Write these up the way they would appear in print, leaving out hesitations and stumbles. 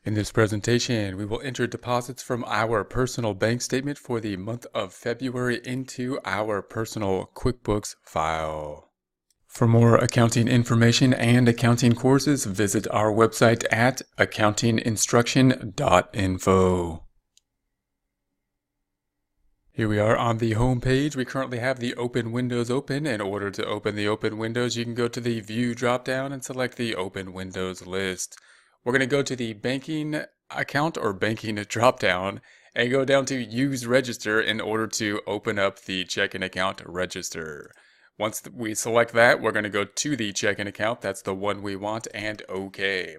In this presentation, we will enter deposits from our personal bank statement for the month of February into our personal QuickBooks file. For more accounting information and accounting courses, visit our website at accountinginstruction.info. Here we are on the home page. We currently have the open windows open. In order to open the open windows, you can go to the View drop-down and select the Open Windows list. We're going to go to the banking account or banking drop-down and go down to Use Register in order to open up the checking account register. Once we select that, we're going to go to the checking account. That's the one we want, and OK.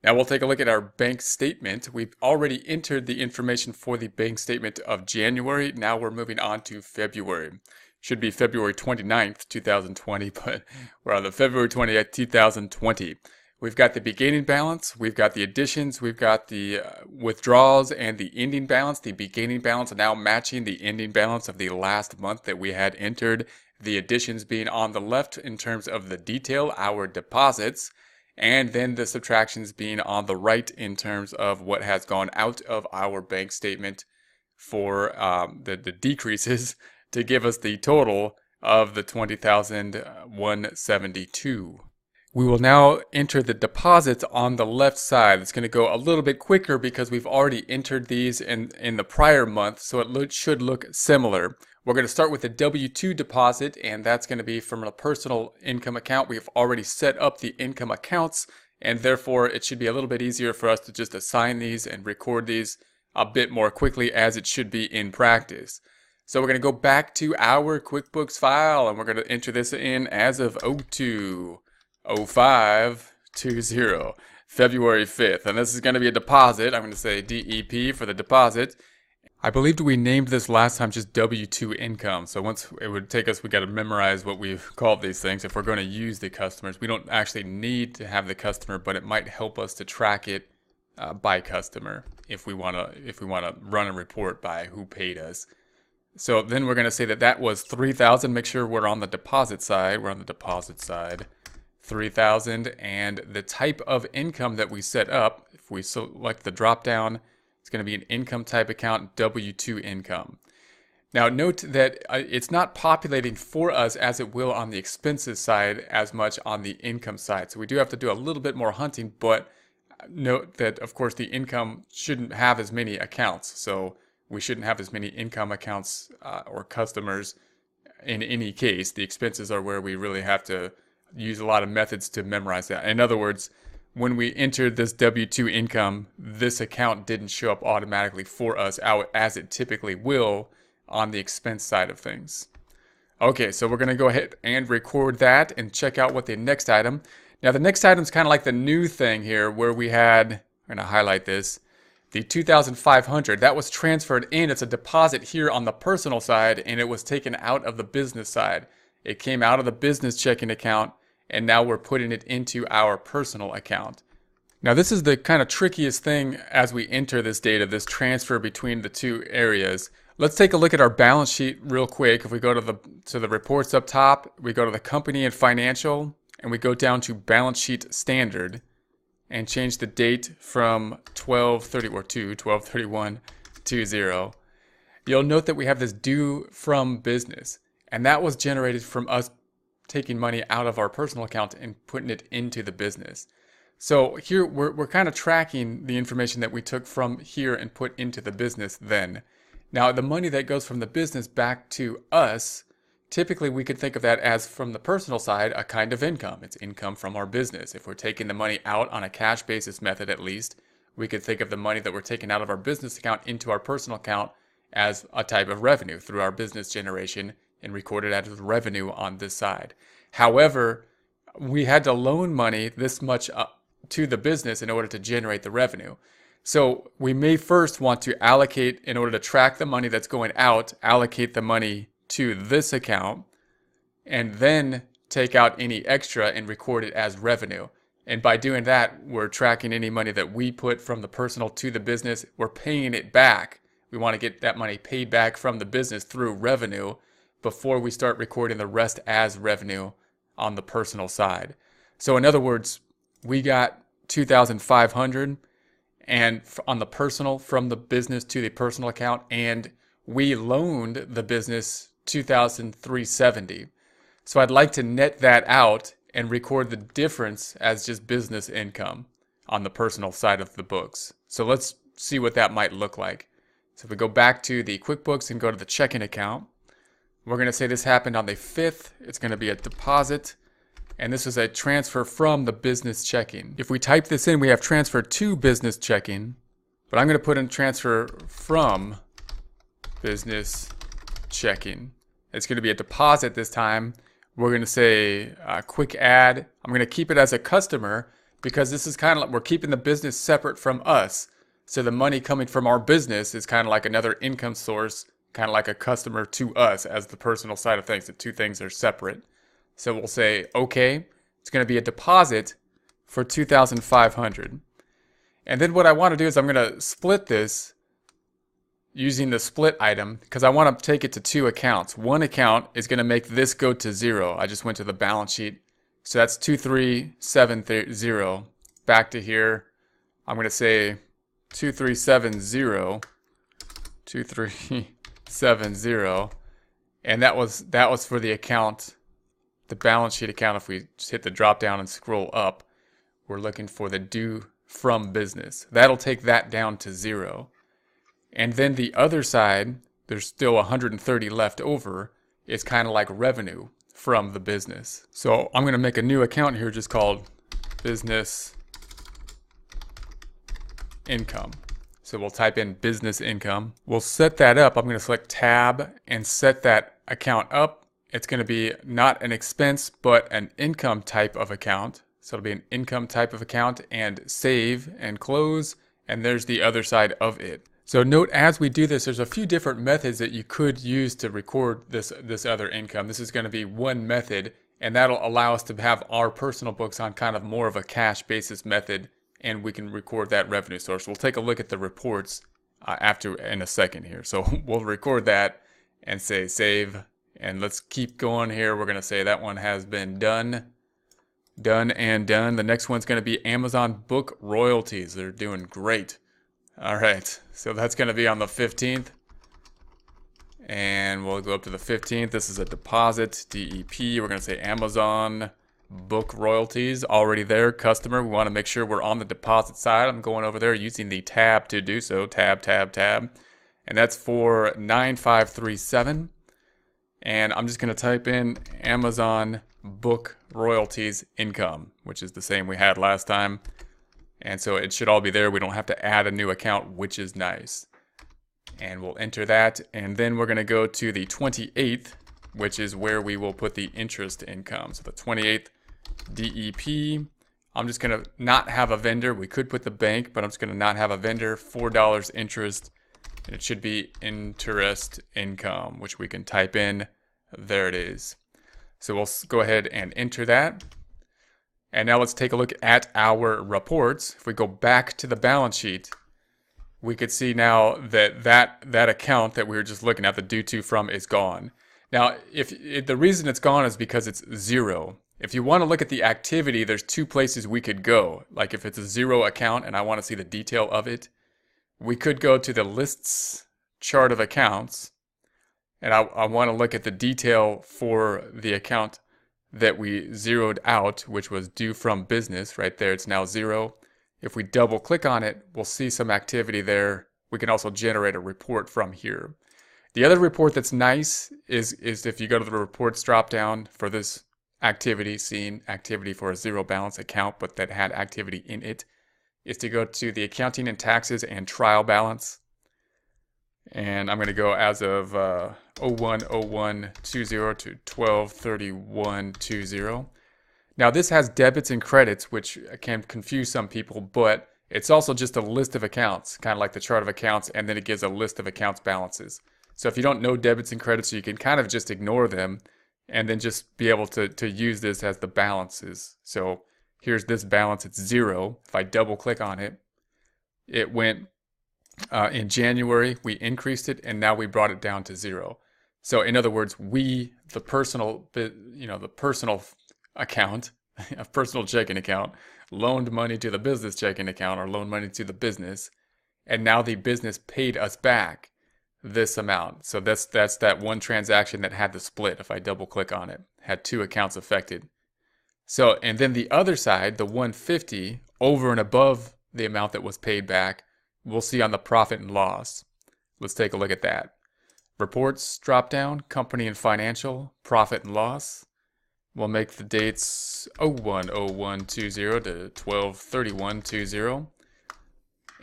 Now we'll take a look at our bank statement. We've already entered the information for the bank statement of January. Now we're moving on to February. Should be February 29th, 2020, but we're on the February 28th, 2020. We've got the beginning balance, we've got the additions, we've got the withdrawals and the ending balance. The beginning balance now matching the ending balance of the last month that we had entered. The additions being on the left in terms of the detail, our deposits, and then the subtractions being on the right in terms of what has gone out of our bank statement for the decreases to give us the total of the $20,172. We will now enter the deposits on the left side. It's going to go a little bit quicker because we've already entered these in the prior month, so it should look similar. We're going to start with the W-2 deposit, and that's going to be from a personal income account. We've already set up the income accounts, and therefore it should be a little bit easier for us to just assign these and record these a bit more quickly as it should be in practice. So we're going to go back to our QuickBooks file, and we're going to enter this in as of 0520, February 5th. And this is going to be a deposit. I'm going to say DEP for the deposit. I believed we named this last time just W-2 income. So once it would take us, we got to memorize what we've called these things. If we're going to use the customers, we don't actually need to have the customer, but it might help us to track it by customer if we want to run a report by who paid us. So then we're going to say that that was 3,000. Make sure we're on the deposit side. We're on the deposit side. 3,000, and the type of income that we set up, if we select the drop down, it's going to be an income type account, W-2 income. Now note that it's not populating for us as it will on the expenses side as much on the income side. So we do have to do a little bit more hunting, but note that of course the income shouldn't have as many accounts. So we shouldn't have as many income accounts or customers in any case. The expenses are where we really have to use a lot of methods to memorize that. In other words, when we entered this W-2 income, this account didn't show up automatically for us as it typically will on the expense side of things. Okay, so we're going to go ahead and record that and check out what the next item. Now the next item is kind of like the new thing here where we had, I'm going to highlight this, the 2,500. That was transferred in. It's a deposit here on the personal side, and it was taken out of the business side. It came out of the business checking account, and now we're putting it into our personal account. Now this is the kind of trickiest thing as we enter this data, this transfer between the two areas. Let's take a look at our balance sheet real quick. If we go to the reports up top, we go to the company and financial, and we go down to balance sheet standard and change the date from 12/31/20. You'll note that we have this due from business, and that was generated from us taking money out of our personal account and putting it into the business. So here we're kind of tracking the information that we took from here and put into the business then. Now the money that goes from the business back to us, typically we could think of that as from the personal side a kind of income. It's income from our business. If we're taking the money out on a cash basis method at least, we could think of the money that we're taking out of our business account into our personal account as a type of revenue through our business generation and recorded as revenue on this side. However, we had to loan money this much to the business in order to generate the revenue. So we may first want to allocate, in order to track the money that's going out, allocate the money to this account, and then take out any extra and record it as revenue. And by doing that, we're tracking any money that we put from the personal to the business. We're paying it back. We want to get that money paid back from the business through revenue before we start recording the rest as revenue on the personal side. So in other words, we got 2,500, and on the personal, from the business to the personal account, and we loaned the business $2,370. So I'd like to net that out and record the difference as just business income on the personal side of the books. So let's see what that might look like. So if we go back to the QuickBooks and go to the checking account, we're going to say this happened on the 5th. It's going to be a deposit, and this is a transfer from the business checking. If we type this in, we have transfer to business checking, but I'm going to put in transfer from business checking. It's going to be a deposit this time. We're going to say quick add. I'm going to keep it as a customer because this is kind of like we're keeping the business separate from us. So the money coming from our business is kind of like another income source, kind of like a customer to us as the personal side of things. The two things are separate. So we'll say, okay, it's going to be a deposit for $2,500. And then what I want to do is I'm going to split this using the split item because I want to take it to two accounts. One account is going to make this go to zero. I just went to the balance sheet. So that's 2370. Back to here. I'm going to say 2370. 2370. And that was for the account, the balance sheet account. If we just hit the drop down and scroll up, we're looking for the due from business. That'll take that down to zero. And then the other side, there's still 130 left over. It's kind of like revenue from the business. So I'm going to make a new account here just called business income. So we'll type in business income. We'll set that up. I'm going to select tab and set that account up. It's going to be not an expense, but an income type of account. So it'll be an income type of account, and save and close. And there's the other side of it. So note as we do this, there's a few different methods that you could use to record this other income. This is going to be one method, and that'll allow us to have our personal books on kind of more of a cash basis method, and we can record that revenue source. We'll take a look at the reports after in a second here. So we'll record that and say save, and let's keep going here. We're going to say that one has been done. Done and done. The next one's going to be Amazon book royalties. They're doing great. All right, so that's going to be on the 15th, and we'll go up to the 15th. This is a deposit, DEP. We're going to say Amazon book royalties, already there, customer. We want to make sure we're on the deposit side. I'm going over there using the tab to do so, tab, and that's for 9537, and I'm just going to type in Amazon book royalties income, which is the same we had last time. And so it should all be there. We don't have to add a new account, which is nice. And we'll enter that. And then we're going to go to the 28th, which is where we will put the interest income. So the 28th DEP. I'm just going to not have a vendor. We could put the bank, but I'm just going to not have a vendor. $4 interest. And it should be interest income, which we can type in. There it is. So we'll go ahead and enter that. And now let's take a look at our reports. If we go back to the balance sheet, we could see now that that account that we were just looking at, the due to from, is gone. Now, if the reason it's gone is because it's zero. If you want to look at the activity, there's two places we could go. Like if it's a zero account and I want to see the detail of it, we could go to the lists chart of accounts, and I want to look at the detail for the account that we zeroed out, which was due from business. Right there, it's now zero. If we double click on it, we'll see some activity there. We can also generate a report from here. The other report that's nice is if you go to the reports drop down for this activity, seeing activity for a zero balance account, but that had activity in it, is to go to the accounting and taxes and trial balance. And I'm going to go as of 01/01/20 to 12/31/20. Now this has debits and credits, which can confuse some people, but it's also just a list of accounts, kind of like the chart of accounts, and then it gives a list of accounts balances. So if you don't know debits and credits, you can kind of just ignore them and then just be able to use this as the balances. So here's this balance, it's zero. If I double click on it, it went in January, we increased it, and now we brought it down to zero. So in other words, we, the personal account, a personal checking account, loaned money to the business checking account, or loaned money to the business, and now the business paid us back this amount. So that's that one transaction that had the split. If I double click on it, had two accounts affected. So, and then the other side, the 150 over and above the amount that was paid back, we'll see on the profit and loss. Let's take a look at that. Reports drop down, company and financial, profit and loss. We'll make the dates 01/01/20 to 12/31/20.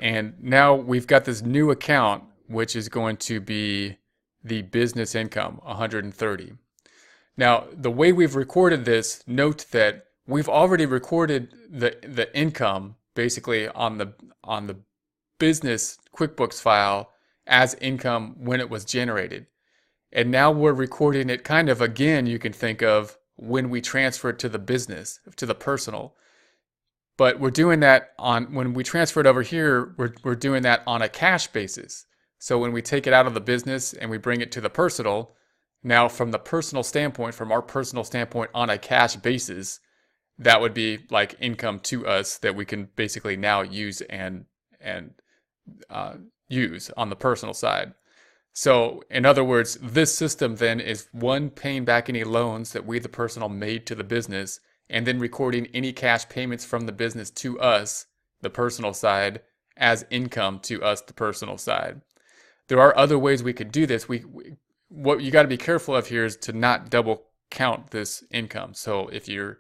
And now we've got this new account, which is going to be the business income, 130. Now, the way we've recorded this, note that we've already recorded the income basically on the business QuickBooks file as income when it was generated. And now we're recording it kind of again, you can think of when we transfer it to the business, to the personal. But we're doing that when we transfer it over here, we're doing that on a cash basis. So when we take it out of the business and we bring it to the personal, now from the personal standpoint, from our personal standpoint on a cash basis, that would be like income to us that we can basically now use and use on the personal side. So in other words, this system then is one, paying back any loans that we the personal made to the business, and then recording any cash payments from the business to us, the personal side, as income to us, the personal side. There are other ways we could do this. What you got to be careful of here is to not double count this income. So if you're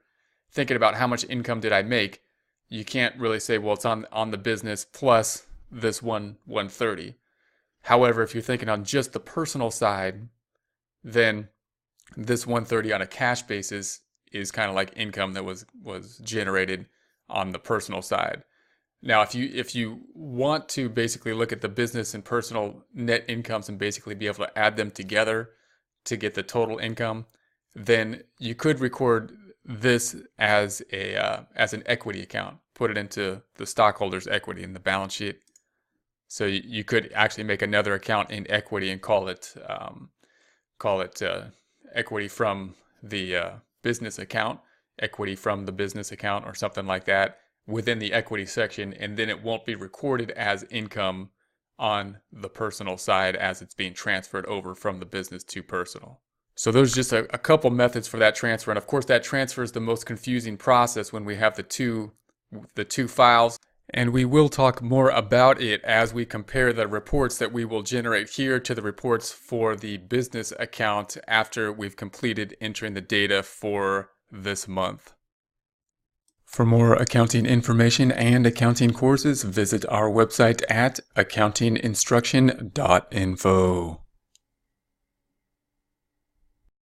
thinking about how much income did I make, you can't really say, well, it's on the business plus this 130. However, if you're thinking on just the personal side, then this 130 on a cash basis is kind of like income that was generated on the personal side. Now, if you want to basically look at the business and personal net incomes and basically be able to add them together to get the total income, then you could record this as an equity account, put it into the stockholders' equity in the balance sheet. So you could actually make another account in equity and call it equity from the business account, equity from the business account, or something like that within the equity section, and then it won't be recorded as income on the personal side as it's being transferred over from the business to personal. So those are just a couple methods for that transfer, and of course that transfer is the most confusing process when we have the two files. And we will talk more about it as we compare the reports that we will generate here to the reports for the business account after we've completed entering the data for this month. For more accounting information and accounting courses, visit our website at accountinginstruction.info.